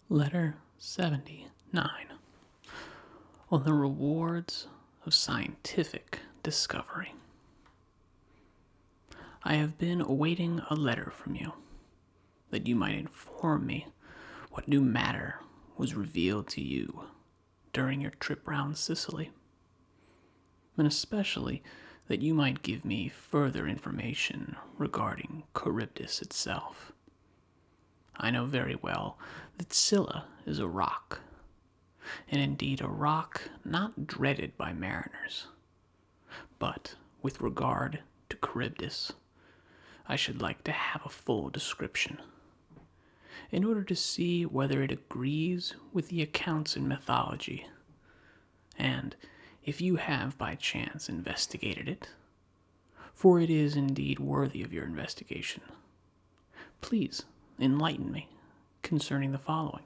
Letter 79. On the rewards of scientific discovery. I have been awaiting a letter from you, that you might inform me what new matter was revealed to you during your trip round Sicily, and especially that you might give me further information regarding Charybdis itself. I know very well that Scylla is a rock, and indeed a rock not dreaded by mariners. But with regard to Charybdis, I should like to have a full description, in order to see whether it agrees with the accounts in mythology, and if you have by chance investigated it, for it is indeed worthy of your investigation. Please enlighten me concerning the following.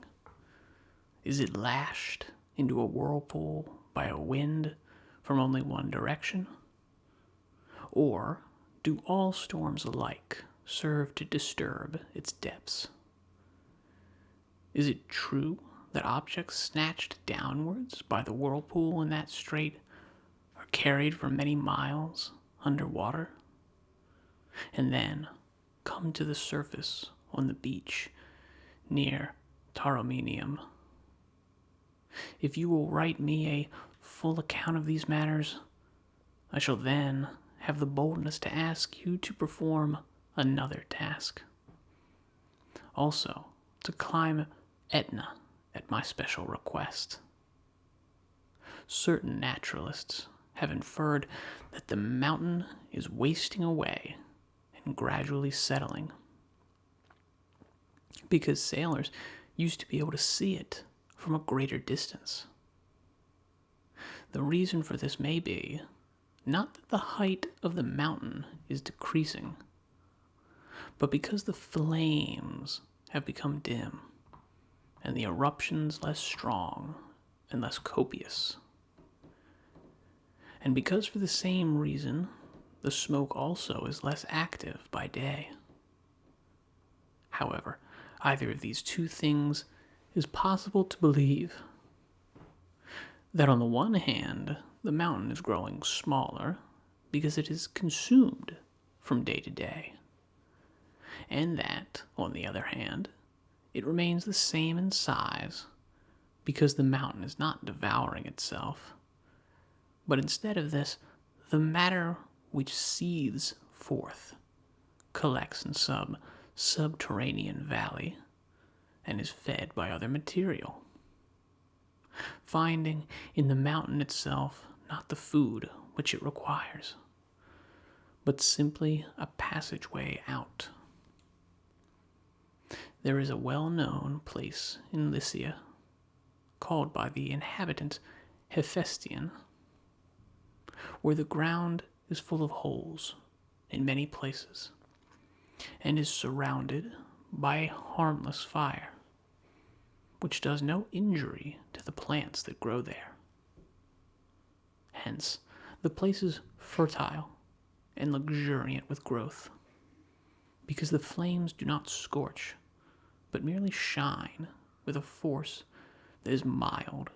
Is it lashed into a whirlpool by a wind from only one direction? Or do all storms alike serve to disturb its depths? Is it true that objects snatched downwards by the whirlpool in that strait are carried for many miles under water, and then come to the surface on the beach near Tauromenium? If you will write me a full account of these matters, I shall then have the boldness to ask you to perform another task. Also, to climb Etna at my special request. Certain naturalists have inferred that the mountain is wasting away and gradually settling, because sailors used to be able to see it from a greater distance. The reason for this may be not that the height of the mountain is decreasing, but because the flames have become dim and the eruptions less strong and less copious. And because for the same reason, the smoke also is less active by day. However, either of these two things is possible to believe. That on the one hand, the mountain is growing smaller because it is consumed from day to day, and that, on the other hand, it remains the same in size because the mountain is not devouring itself, but instead of this, the matter which seethes forth collects in some subterranean valley and is fed by other material, finding in the mountain itself not the food which it requires, but simply a passageway out. There is a well-known place in Lycia, called by the inhabitants Hephaestion, where the ground is full of holes in many places, and is surrounded by a harmless fire, which does no injury to the plants that grow there. Hence, the place is fertile and luxuriant with growth, because the flames do not scorch, but merely shine with a force that is mild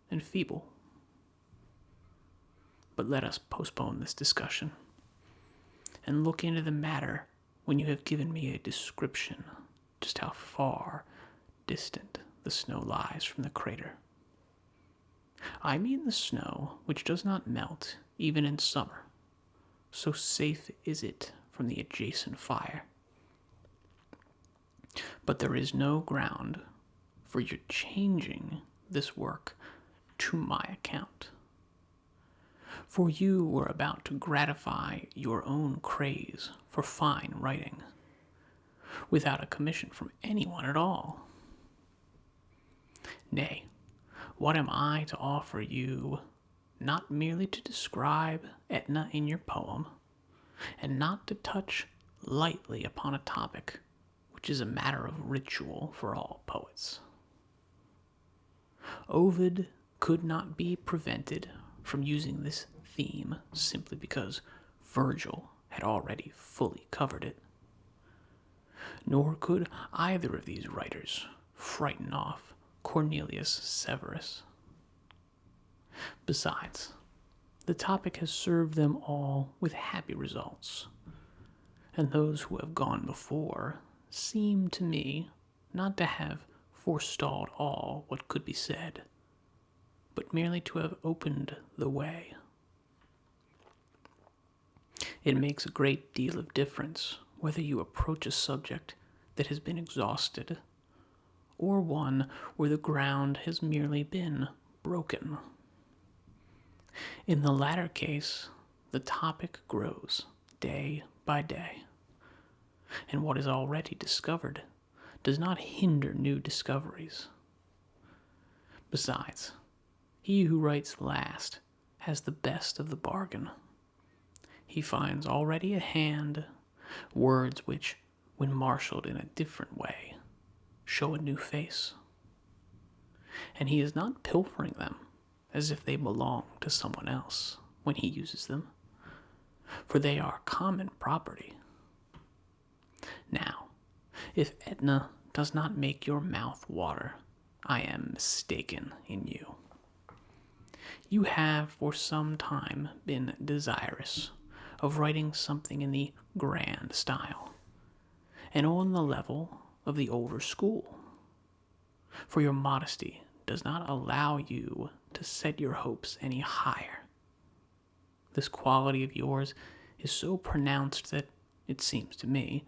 and feeble. But let us postpone this discussion and look into the matter when you have given me a description just how far distant the snow lies from the crater. I mean the snow which does not melt even in summer, so safe is it from the adjacent fire. But there is no ground for your changing this work to my account, for you were about to gratify your own craze for fine writing, without a commission from anyone at all. Nay, what am I to offer you, not merely to describe Etna in your poem, and not to touch lightly upon a topic which is a matter of ritual for all poets? Ovid could not be prevented from using this theme simply because Virgil had already fully covered it. Nor could either of these writers frighten off Cornelius Severus. Besides, the topic has served them all with happy results, and those who have gone before seem to me not to have forestalled all what could be said, but merely to have opened the way. It makes a great deal of difference whether you approach a subject that has been exhausted, or one where the ground has merely been broken. In the latter case, the topic grows day by day, and what is already discovered does not hinder new discoveries. Besides, he who writes last has the best of the bargain. He finds already at hand words which, when marshaled in a different way, show a new face. And he is not pilfering them as if they belong to someone else when he uses them, for they are common property. Now, if Etna does not make your mouth water, I am mistaken in you. You have for some time been desirous of writing something in the grand style, and on the level of the older school, for your modesty does not allow you to set your hopes any higher. This quality of yours is so pronounced that, it seems to me,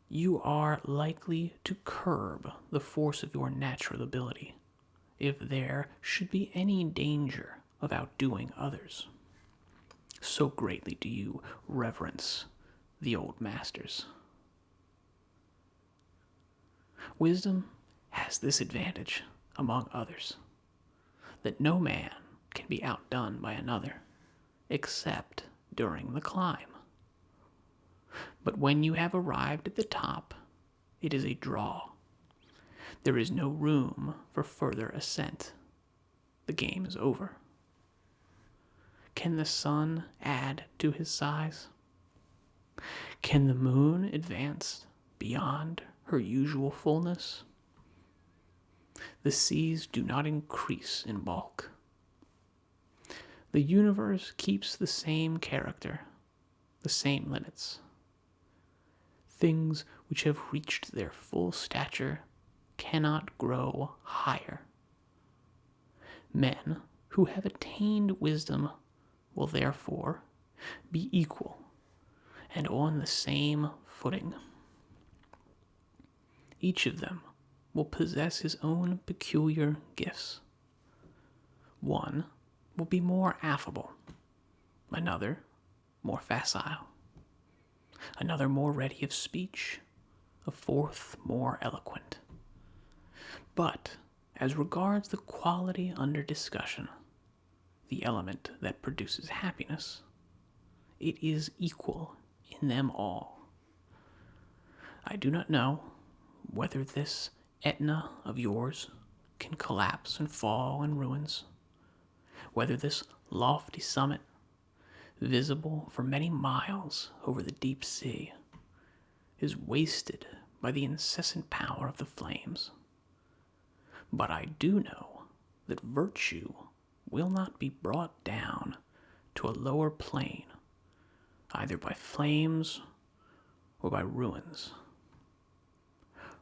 you are likely to curb the force of your natural ability if there should be any danger of outdoing others. So greatly do you reverence the old masters. Wisdom has this advantage, among others, that no man can be outdone by another, except during the climb. But when you have arrived at the top, it is a draw. There is no room for further ascent. The game is over. Can the sun add to his size? Can the moon advance beyond her usual fullness? The seas do not increase in bulk. The universe keeps the same character, the same limits. Things which have reached their full stature cannot grow higher. Men who have attained wisdom will therefore be equal and on the same footing. Each of them will possess his own peculiar gifts. One will be more affable, another more facile, another more ready of speech, a fourth more eloquent. But as regards the quality under discussion, the element that produces happiness, it is equal in them all. I do not know whether this Etna of yours can collapse and fall in ruins, whether this lofty summit, visible for many miles over the deep sea, is wasted by the incessant power of the flames. But I do know that virtue will not be brought down to a lower plane, either by flames or by ruins.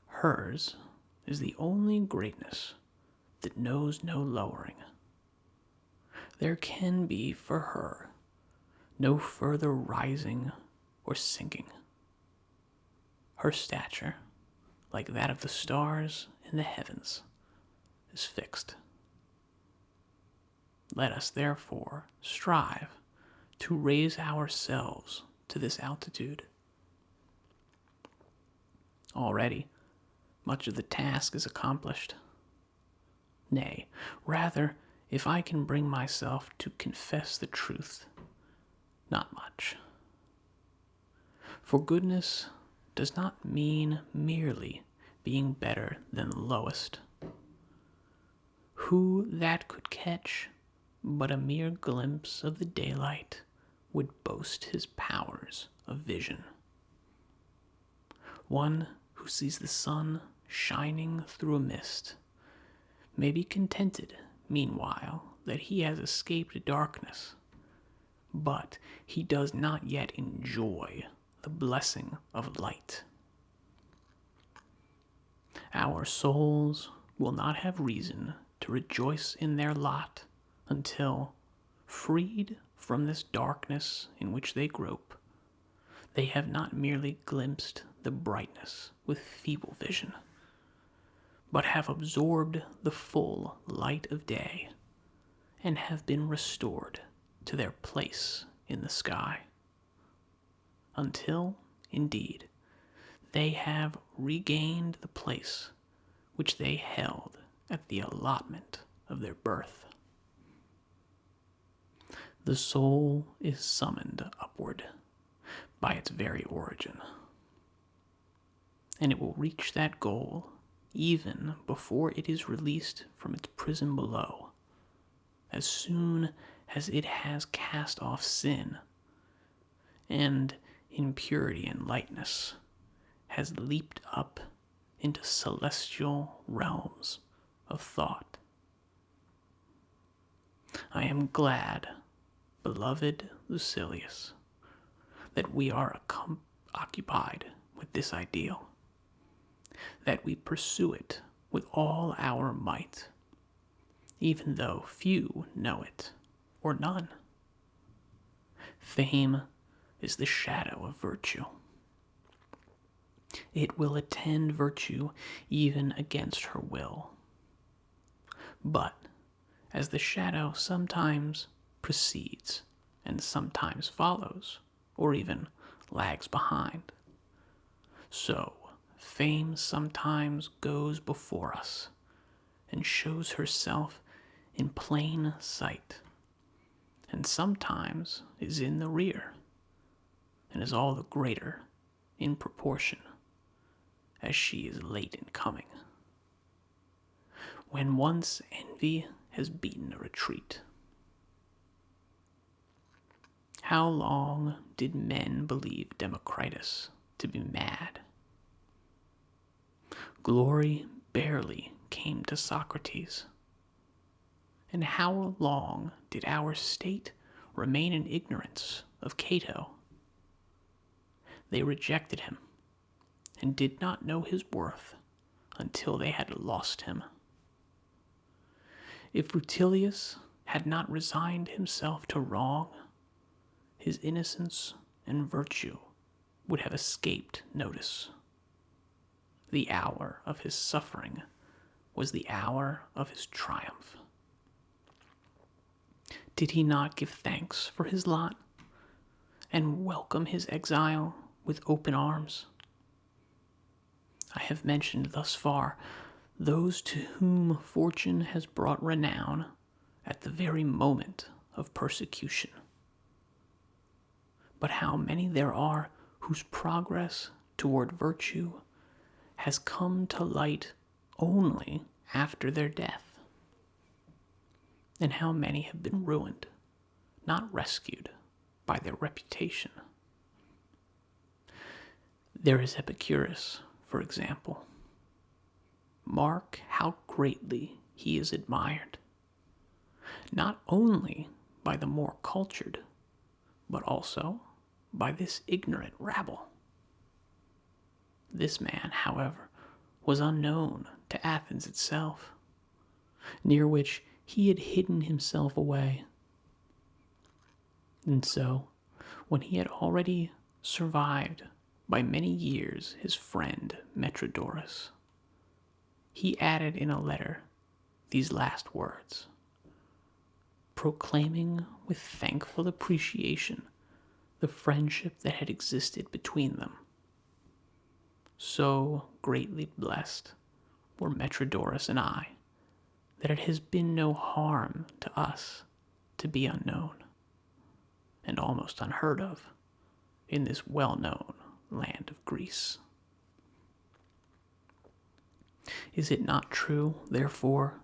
Hers is the only greatness that knows no lowering. There can be for her no further rising or sinking. Her stature, like that of the stars in the heavens, is fixed. Let us therefore strive to raise ourselves to this altitude. Already, much of the task is accomplished. Nay, rather, if I can bring myself to confess the truth, not much. For goodness does not mean merely being better than the lowest. Who that could catch but a mere glimpse of the daylight would boast his powers of vision? One who sees the sun shining through a mist, may be contented, meanwhile, that he has escaped darkness, but he does not yet enjoy the blessing of light. Our souls will not have reason to rejoice in their lot until, freed from this darkness in which they grope, they have not merely glimpsed the brightness with feeble vision, but have absorbed the full light of day and have been restored to their place in the sky, until, indeed, they have regained the place which they held at the allotment of their birth. The soul is summoned upward by its very origin, and it will reach that goal even before it is released from its prison below, as soon as it has cast off sin and, in purity and lightness, has leaped up into celestial realms of thought. I am glad, beloved Lucilius, that we are occupied with this ideal, that we pursue it with all our might, even though few know it, or none. Fame is the shadow of virtue. It will attend virtue even against her will. But, as the shadow sometimes precedes and sometimes follows, or even lags behind, so fame sometimes goes before us and shows herself in plain sight, and sometimes is in the rear, and is all the greater in proportion as she is late in coming. When once envy has beaten a retreat. How long did men believe Democritus to be mad? Glory barely came to Socrates. And how long did our state remain in ignorance of Cato? They rejected him and did not know his worth until they had lost him. If Rutilius had not resigned himself to wrong, his innocence and virtue would have escaped notice. The hour of his suffering was the hour of his triumph. Did he not give thanks for his lot and welcome his exile with open arms? I have mentioned thus far those to whom fortune has brought renown at the very moment of persecution. But how many there are whose progress toward virtue has come to light only after their death? And how many have been ruined, not rescued, by their reputation? There is Epicurus, for example. Mark how greatly he is admired, not only by the more cultured, but also by this ignorant rabble. This man, however, was unknown to Athens itself, near which he had hidden himself away. And so, when he had already survived by many years his friend Metrodorus, he added in a letter these last words, proclaiming with thankful appreciation the friendship that had existed between them. So greatly blessed were Metrodorus and I, that it has been no harm to us to be unknown, and almost unheard of, in this well-known land of Greece. Is it not true, therefore,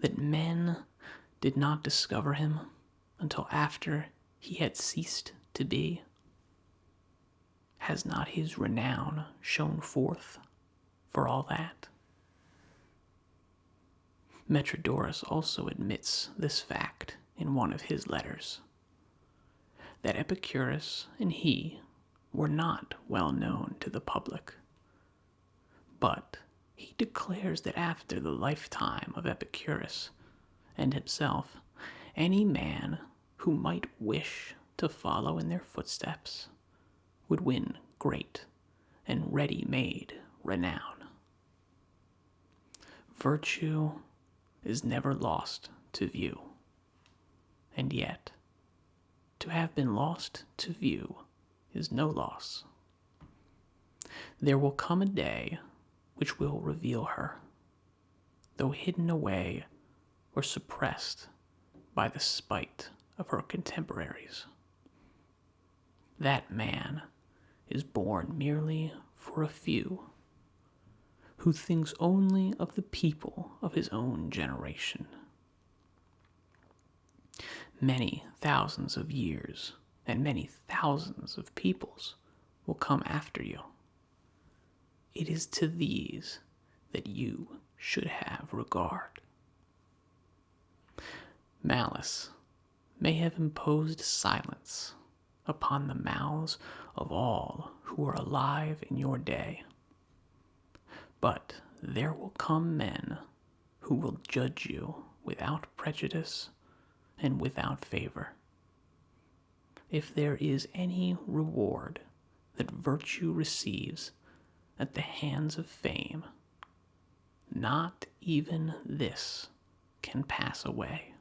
that men did not discover him until after he had ceased to be? Has not his renown shone forth for all that. Metrodorus also admits this fact in one of his letters, that Epicurus and he were not well known to the public, but he declares that after the lifetime of Epicurus and himself, any man who might wish to follow in their footsteps would win great and ready-made renown. Virtue is never lost to view, and yet, to have been lost to view is no loss. There will come a day which will reveal her, though hidden away or suppressed by the spite of her contemporaries. That man is born merely for a few, who thinks only of the people of his own generation. Many thousands of years and many thousands of peoples will come after you. It is to these that you should have regard. Malice may have imposed silence upon the mouths of all who are alive in your day, but there will come men who will judge you without prejudice and without favor. If there is any reward that virtue receives at the hands of fame, not even this can pass away.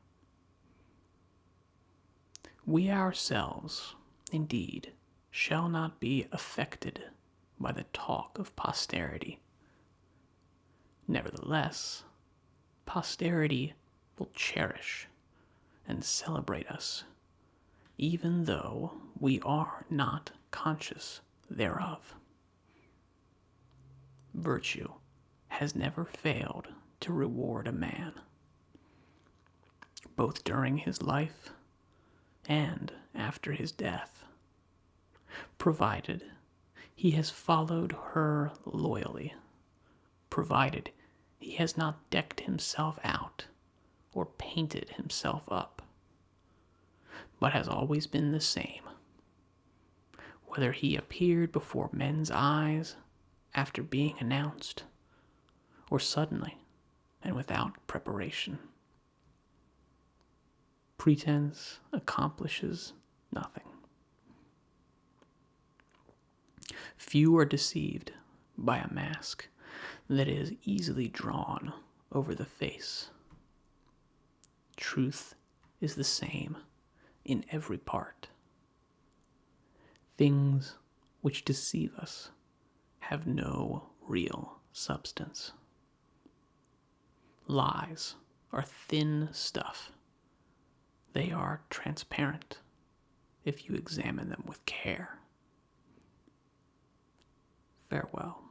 We ourselves, indeed, shall not be affected by the talk of posterity. Nevertheless, posterity will cherish and celebrate us, even though we are not conscious thereof. Virtue has never failed to reward a man, both during his life and after his death, provided he has followed her loyally, provided he has not decked himself out or painted himself up, but has always been the same, whether he appeared before men's eyes after being announced, or suddenly and without preparation. Pretense accomplishes nothing. Few are deceived by a mask that is easily drawn over the face. Truth is the same in every part. Things which deceive us have no real substance. Lies are thin stuff. They are transparent if you examine them with care. Farewell.